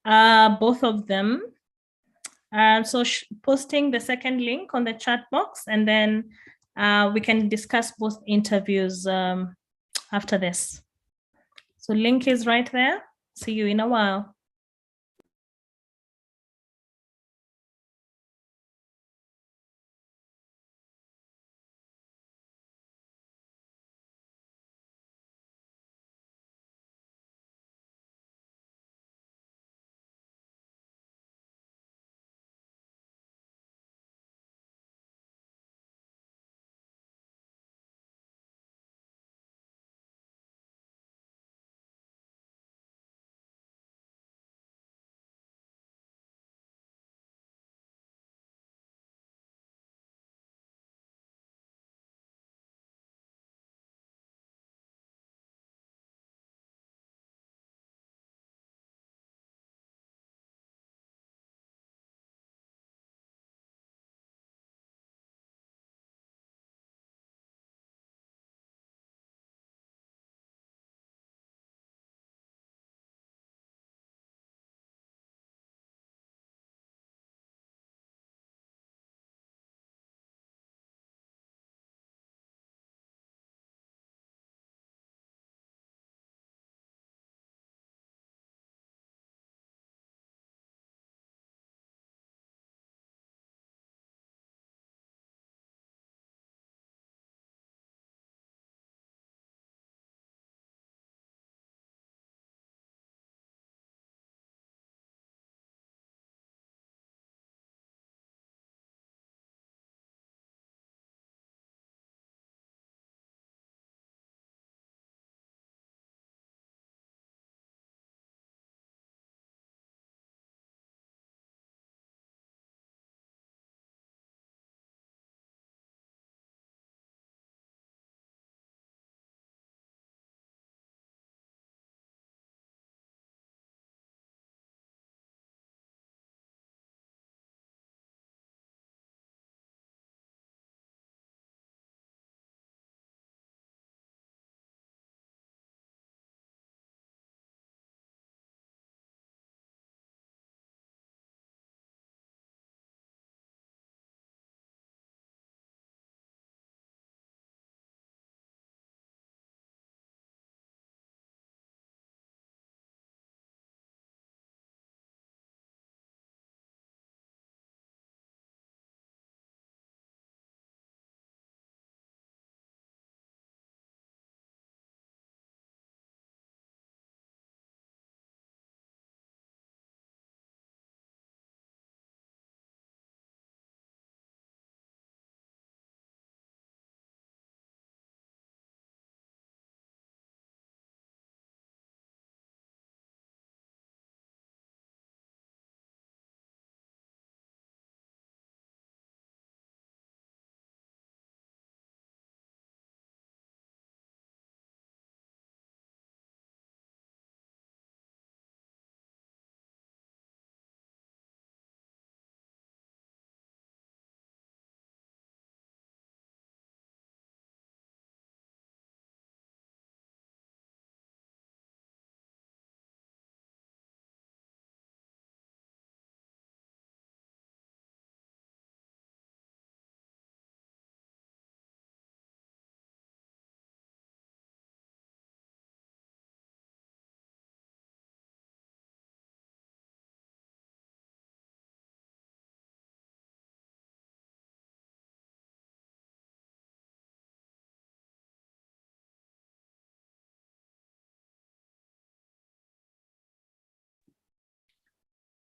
both of them. So posting the second link on the chat box, and then we can discuss both interviews after this. So link is right there. See you in a while.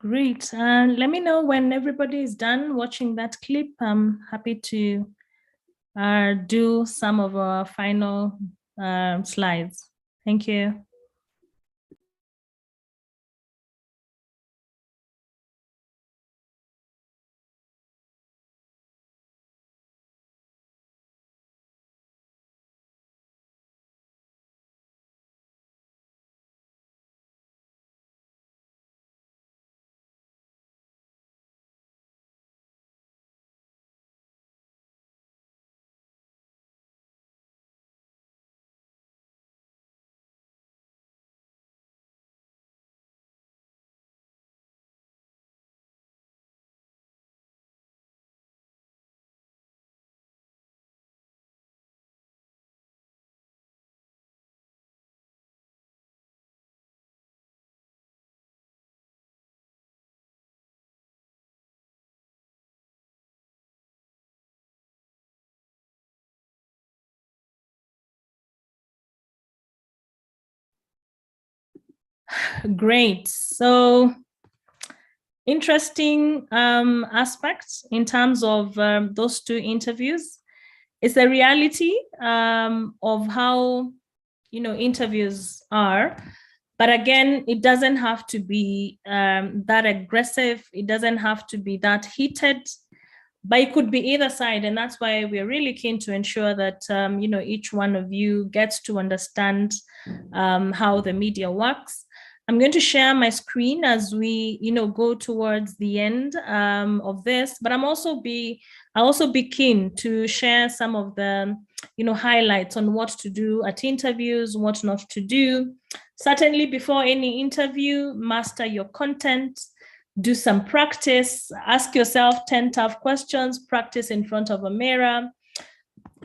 Great. Let me know when everybody is done watching that clip. I'm happy to do some of our final slides. Thank you. Great. So interesting aspects in terms of those two interviews. It's the reality of how, interviews are. But again, it doesn't have to be that aggressive. It doesn't have to be that heated, but it could be either side. And that's why we're really keen to ensure that, each one of you gets to understand how the media works. I'm going to share my screen as we, go towards the end of this, but I'll also be keen to share some of the, highlights on what to do at interviews, what not to do. Certainly before any interview, master your content, do some practice, ask yourself 10 tough questions, practice in front of a mirror,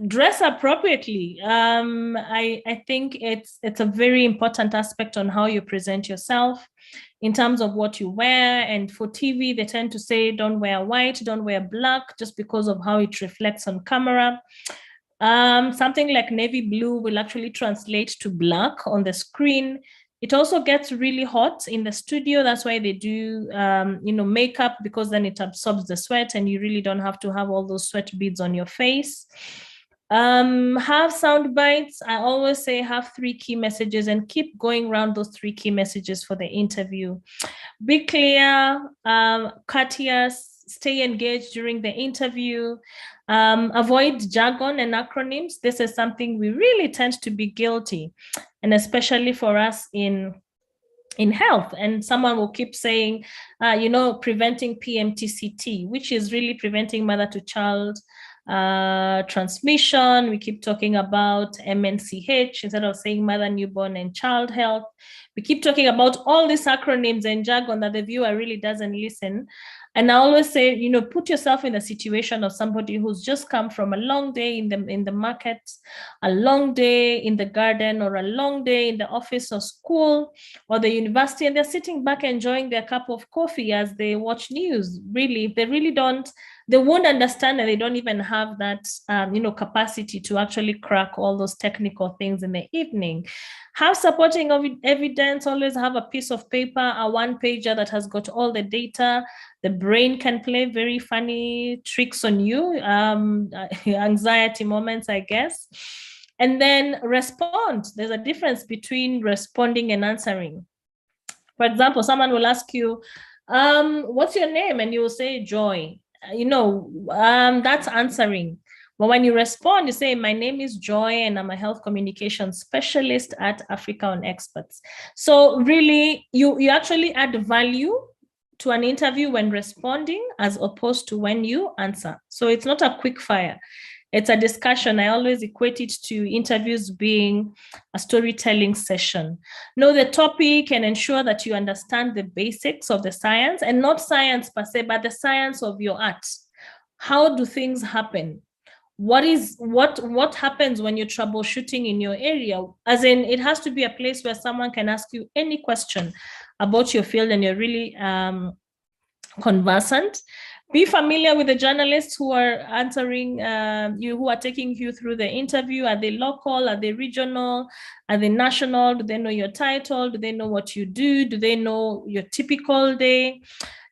dress appropriately. I think it's a very important aspect on how you present yourself in terms of what you wear. And for TV, they tend to say, don't wear white, don't wear black, just because of how it reflects on camera. Something like navy blue will actually translate to black on the screen. It also gets really hot in the studio. That's why they do, makeup, because then it absorbs the sweat and you really don't have to have all those sweat beads on your face. Have sound bites. I always say have 3 key messages and keep going around those 3 key messages for the interview. Be clear, courteous, stay engaged during the interview. Avoid jargon and acronyms. This is something we really tend to be guilty, and especially for us in health. And someone will keep saying, preventing PMTCT, which is really preventing mother to child transmission. We keep talking about MNCH instead of saying mother, newborn, and child health. We keep talking about all these acronyms and jargon that the viewer really doesn't listen. And I always say, put yourself in the situation of somebody who's just come from a long day in the market, a long day in the garden, or a long day in the office or school or the university, and they're sitting back enjoying their cup of coffee as they watch news. Really, if they really don't, they won't understand, and they don't even have that, capacity to actually crack all those technical things in the evening. Have supporting evidence. Always have a piece of paper, a one-pager that has got all the data. The brain can play very funny tricks on you, anxiety moments, I guess. And then respond. There's a difference between responding and answering. For example, someone will ask you, what's your name? And you will say Joy. That's answering. But when you respond, you say, my name is Joy and I'm a health communication specialist at Africa on Experts. So really, you actually add value to an interview when responding as opposed to when you answer. So it's not a quick fire. It's a discussion. I always equate it to interviews being a storytelling session. Know the topic and ensure that you understand the basics of the science, and not science per se, but the science of your art. How do things happen? What happens when you're troubleshooting in your area? As in, it has to be a place where someone can ask you any question about your field and you're really conversant. Be familiar with the journalists who are answering you, who are taking you through the interview. Are they local? Are they regional? Are they national? Do they know your title? Do they know what you do? Do they know your typical day?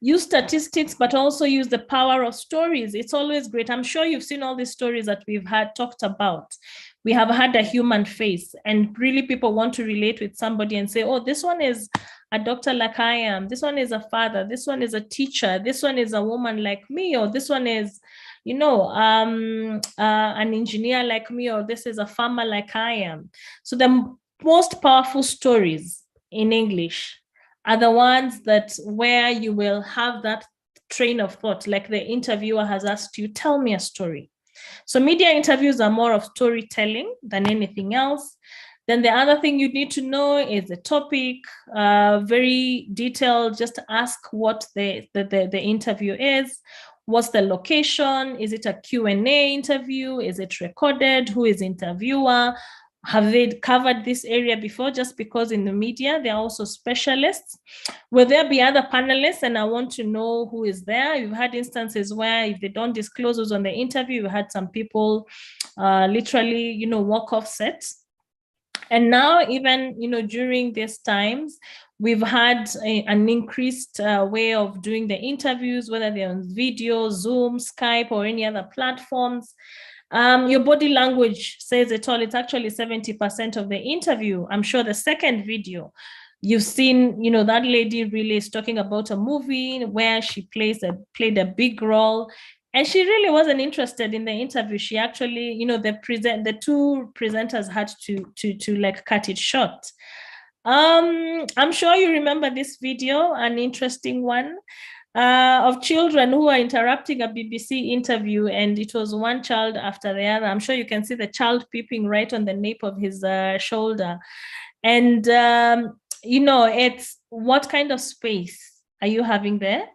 Use statistics, but also use the power of stories. It's always great. I'm sure you've seen all these stories that we've had talked about. We have had a human face, and really people want to relate with somebody and say, oh, this one is a doctor like I am. This one is a father. This one is a teacher. This one is a woman like me, or this one is, an engineer like me, or this is a farmer like I am. So the most powerful stories in English are the ones that where you will have that train of thought, like the interviewer has asked you, tell me a story. So media interviews are more of storytelling than anything else. Then the other thing you need to know is the topic, very detailed. Just ask what the interview is. What's the location? Is it a Q&A interview? Is it recorded? Who is interviewer? Have they covered this area before? Just because in the media, they're also specialists. Will there be other panelists? And I want to know who is there. You've had instances where if they don't disclose who's on the interview, you had some people literally, walk off set. And now even, during these times, we've had an increased way of doing the interviews, whether they're on video, Zoom, Skype, or any other platforms. Your body language says it all. It's actually 70% of the interview. I'm sure the second video, you've seen, that lady really is talking about a movie where she played a big role. And she really wasn't interested in the interview. She actually, the two presenters had to like cut it short. I'm sure you remember this video, an interesting one. Of children who are interrupting a BBC interview, and it was one child after the other. I'm sure you can see the child peeping right on the nape of his shoulder. And, it's what kind of space are you having there?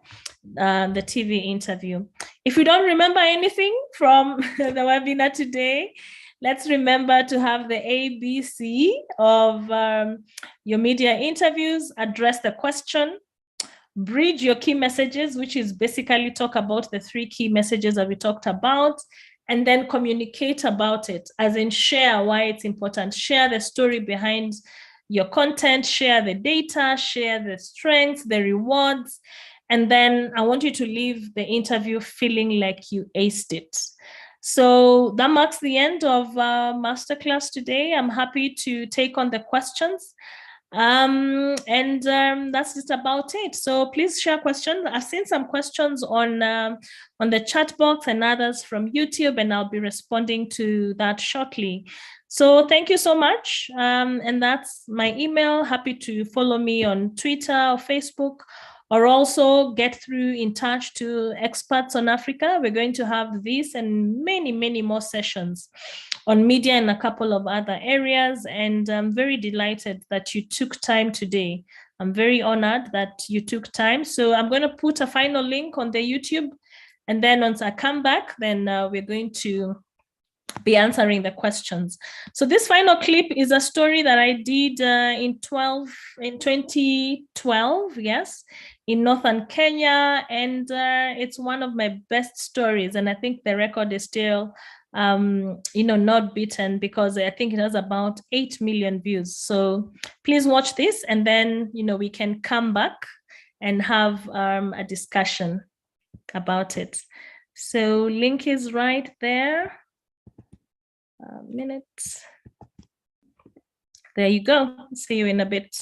The TV interview. If you don't remember anything from the webinar today, let's remember to have the ABC of your media interviews. Address the question, bridge your key messages, which is basically talk about the 3 key messages that we talked about, and then communicate about it, as in share why it's important, share the story behind your content, share the data, share the strengths, the rewards, and then I want you to leave the interview feeling like you aced it. So that marks the end of Masterclass today. I'm happy to take on the questions. That's just about it. So please share questions. I've seen some questions on the chat box and others from YouTube, and I'll be responding to that shortly. So thank you so much. And that's my email. Happy to follow me on Twitter or Facebook, or also get in touch to experts on Africa. We're going to have this and many, many more sessions on media and a couple of other areas. And I'm very delighted that you took time today. I'm very honored that you took time. So I'm going to put a final link on the YouTube. And then once I come back, then we're going to be answering the questions. So this final clip is a story that I did in 2012, yes, in Northern Kenya. And it's one of my best stories. And I think the record is still not beaten, because I think it has about 8 million views. So please watch this, and then, we can come back and have a discussion about it. So link is right there. A minute. There you go. See you in a bit.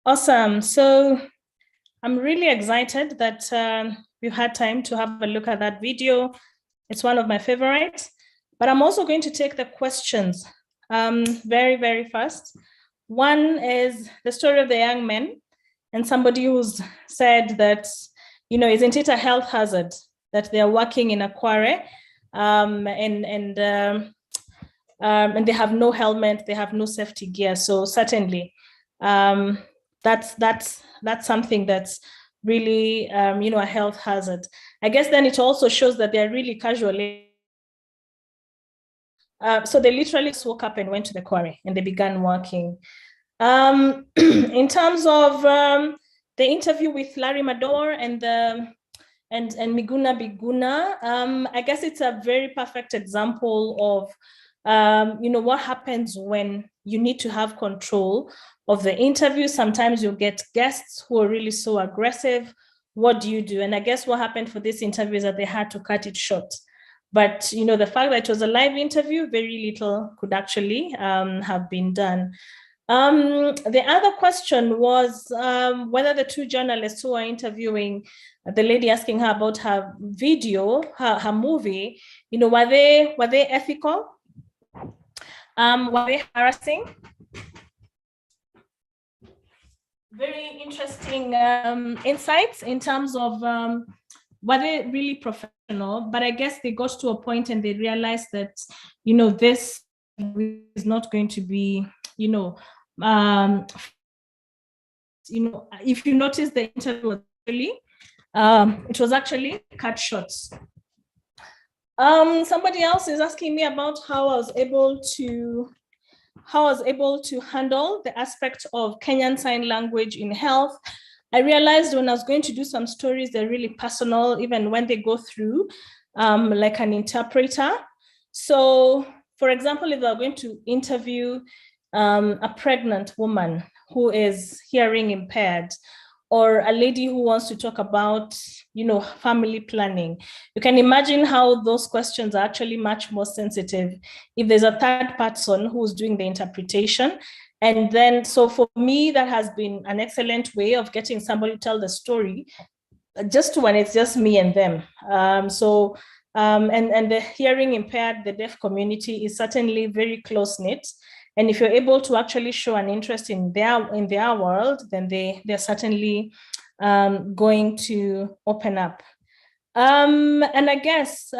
Awesome. So I'm really excited that we've had time to have a look at that video. It's one of my favorites, but I'm also going to take the questions very, very fast. One is the story of the young men, and somebody who's said that, isn't it a health hazard that they're working in a quarry and they have no helmet, they have no safety gear. So certainly, that's something that's really, a health hazard. I guess then it also shows that they're really casual. So they literally just woke up and went to the quarry and they began working. In terms of the interview with Larry Mador and Miguna Biguna, I guess it's a very perfect example of what happens when you need to have control of the interview. Sometimes you'll get guests who are really so aggressive. What do you do? And I guess what happened for this interview is that they had to cut it short. But the fact that it was a live interview, very little could actually have been done. The other question was whether the two journalists who are interviewing the lady, asking her about her video, her movie, were they ethical? Were they harassing? Very interesting insights in terms of were they really professional? But I guess they got to a point and they realized that, this is not going to be, if you notice the interview, it was actually cut short. Somebody else is asking me about how I was able to handle the aspect of Kenyan Sign Language in health. I realized when I was going to do some stories, they're really personal, even when they go through like an interpreter. So, for example, if I'm going to interview a pregnant woman who is hearing impaired, or a lady who wants to talk about, family planning, you can imagine how those questions are actually much more sensitive if there's a third person who's doing the interpretation. And then, so for me, that has been an excellent way of getting somebody to tell the story, just when it's just me and them. And the hearing impaired, the deaf community is certainly very close-knit. And if you're able to actually show an interest in their world, then they're certainly going to open up. And I guess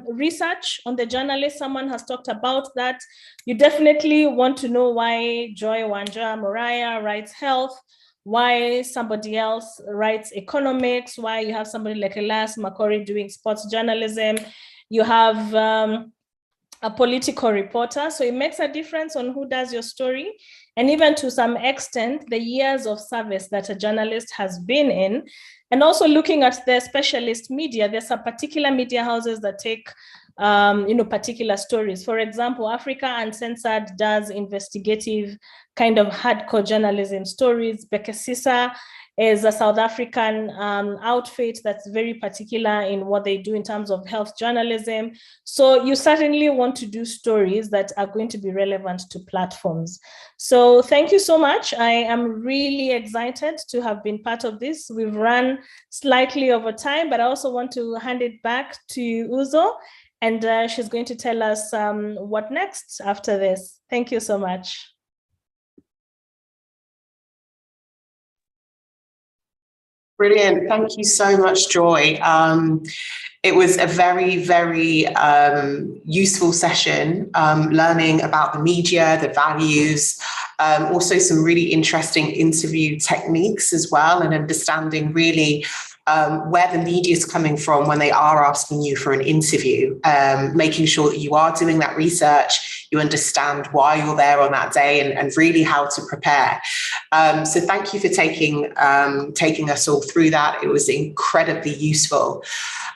research on the journalist, someone has talked about that. You definitely want to know why Joy Wanja Moriah writes health, why somebody else writes economics, why you have somebody like Elias Makori doing sports journalism. You have a political reporter. So it makes a difference on who does your story. And even to some extent, the years of service that a journalist has been in. And also looking at the specialist media, there's some particular media houses that take particular stories. For example, Africa Uncensored does investigative kind of hardcore journalism stories. Bekesisa is a South African outfit that's very particular in what they do in terms of health journalism. So you certainly want to do stories that are going to be relevant to platforms. So thank you so much. I am really excited to have been part of this. We've run slightly over time, but I also want to hand it back to Uzo, and she's going to tell us what next after this. Thank you so much. Brilliant. Thank you so much, Joy. It was a very, very useful session, learning about the media, the values, also some really interesting interview techniques as well, and understanding really where the media is coming from when they are asking you for an interview, making sure that you are doing that research, you understand why you're there on that day, and really how to prepare. So thank you for taking us all through that. It was incredibly useful.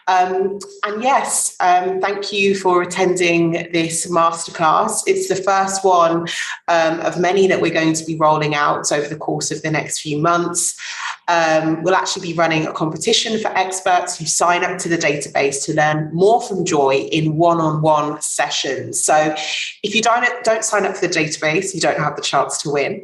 And yes, thank you for attending this masterclass. It's the first one of many that we're going to be rolling out over the course of the next few months. we'll actually be running a competition for experts who sign up to the database to learn more from Joy in one-on-one sessions. So if you don't sign up for the database, you don't have the chance to win.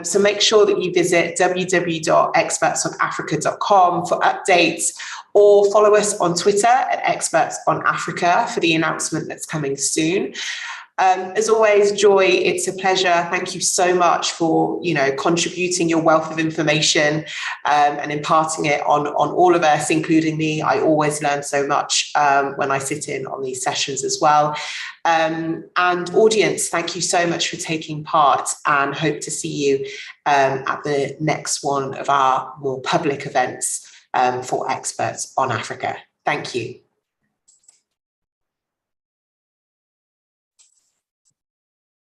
So make sure that you visit www.expertsonafrica.com for updates, or follow us on Twitter at Experts on Africa for the announcement that's coming soon. As always, Joy, it's a pleasure. Thank you so much for, contributing your wealth of information and imparting it on all of us, including me. I always learn so much when I sit in on these sessions as well. And audience, thank you so much for taking part, and hope to see you at the next one of our more public events for Experts on Africa. Thank you.